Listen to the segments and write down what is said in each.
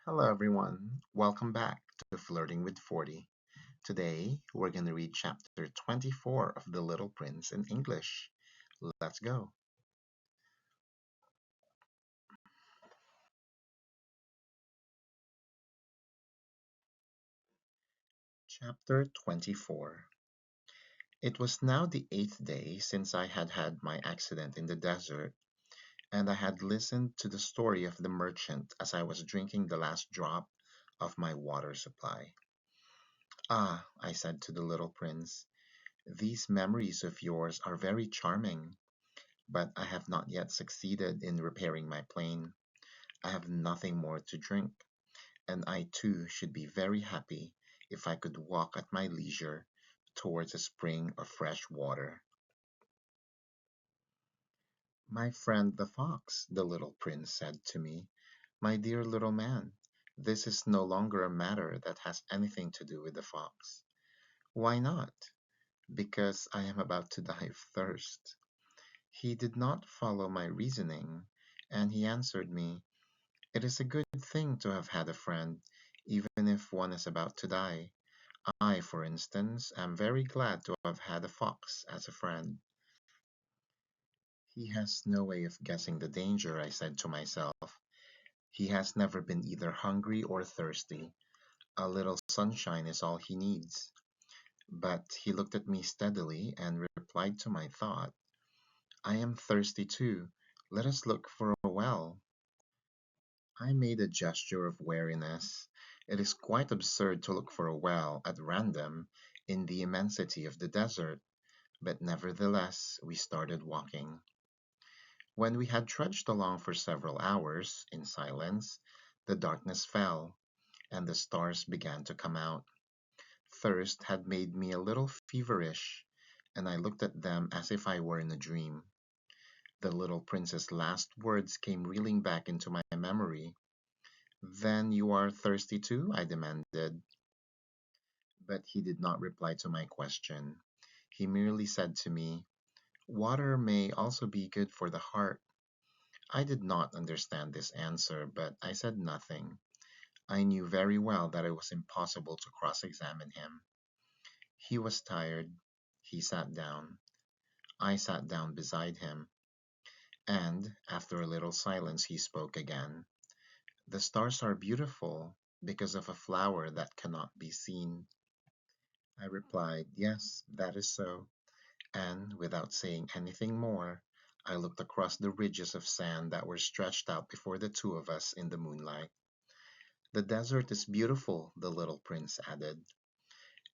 Hello, everyone. Welcome back to Flirting with 40. Today, we're going to read chapter 24 of The Little Prince in English. Let's go. Chapter 24. It was now the eighth day since I had had my accident in the desert, and I had listened to the story of the merchant as I was drinking the last drop of my water supply. Ah, I said to the little prince, these memories of yours are very charming. But I have not yet succeeded in repairing my plane. I have nothing more to drink, and I too should be very happy if I could walk at my leisure towards a spring of fresh water. My friend the fox, the little prince said to me, my dear little man, this is no longer a matter that has anything to do with the fox. Why not? Because I am about to die of thirst. He did not follow my reasoning, and he answered me, it is a good thing to have had a friend, even if one is about to die. I, for instance, am very glad to have had a fox as a friend. He has no way of guessing the danger, I said to myself. He has never been either hungry or thirsty. A little sunshine is all he needs. But he looked at me steadily and replied to my thought, I am thirsty too. Let us look for a well. I made a gesture of weariness. It is quite absurd to look for a well at random in the immensity of the desert, but nevertheless we started walking. When we had trudged along for several hours in silence, the darkness fell, and the stars began to come out. Thirst had made me a little feverish, and I looked at them as if I were in a dream. The little prince's last words came reeling back into my memory. Then you are thirsty too? I demanded. But he did not reply to my question. He merely said to me, water may also be good for the heart. I did not understand this answer, but I said nothing. I knew very well that it was impossible to cross examine him. He was tired. He sat down. I sat down beside him. And, after a little silence, he spoke again. The stars are beautiful because of a flower that cannot be seen. I replied, yes, that is so. And, without saying anything more, I looked across the ridges of sand that were stretched out before the two of us in the moonlight. The desert is beautiful, the little prince added.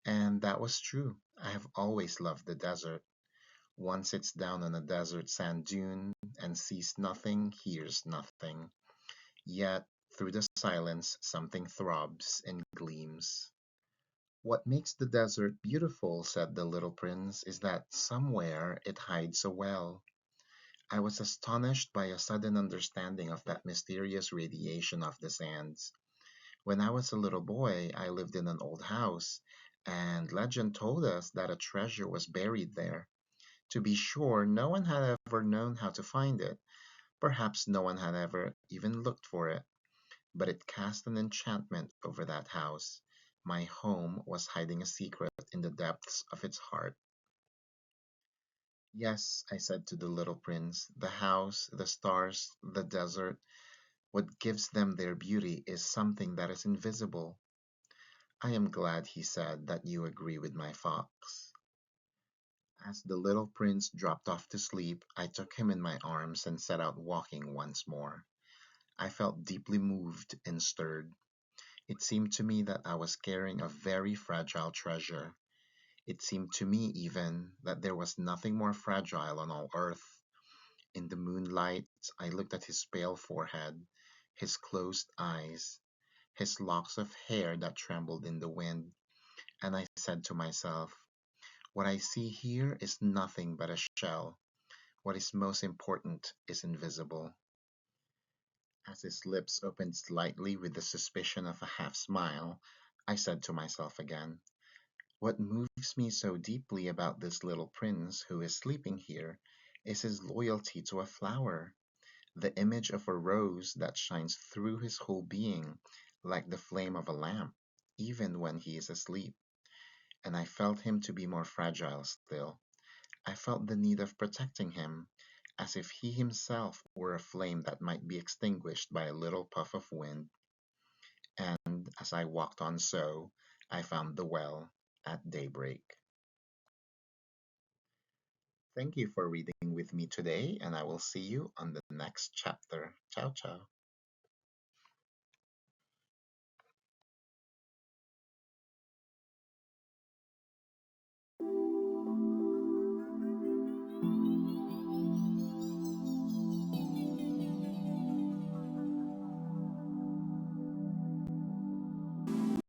And that was true. I have always loved the desert. One sits down on a desert sand dune and sees nothing, hears nothing. Yet, through the silence, something throbs and gleams. What makes the desert beautiful, said the little prince, is that somewhere it hides a well. I was astonished by a sudden understanding of that mysterious radiation of the sands. When I was a little boy, I lived in an old house, and legend told us that a treasure was buried there. To be sure, no one had ever known how to find it. Perhaps no one had ever even looked for it. But it cast an enchantment over that house. My home was hiding a secret in the depths of its heart. Yes, I said to the little prince, the house, the stars, the desert, what gives them their beauty is something that is invisible. I am glad, he said, that you agree with my fox. As the little prince dropped off to sleep, I took him in my arms and set out walking once more. I felt deeply moved and stirred. It seemed to me that I was carrying a very fragile treasure. It seemed to me even that there was nothing more fragile on all earth. In the moonlight, I looked at his pale forehead, his closed eyes, his locks of hair that trembled in the wind, and I said to myself, what I see here is nothing but a shell. What is most important is invisible. As his lips opened slightly with the suspicion of a half smile, I said to myself again, what moves me so deeply about this little prince who is sleeping here is his loyalty to a flower, the image of a rose that shines through his whole being, like the flame of a lamp, even when he is asleep. And I felt him to be more fragile still. I felt the need of protecting him, as if he himself were a flame that might be extinguished by a little puff of wind. And as I walked on so, I found the well at daybreak. Thank you for reading with me today, and I will see you on the next chapter. Ciao, ciao.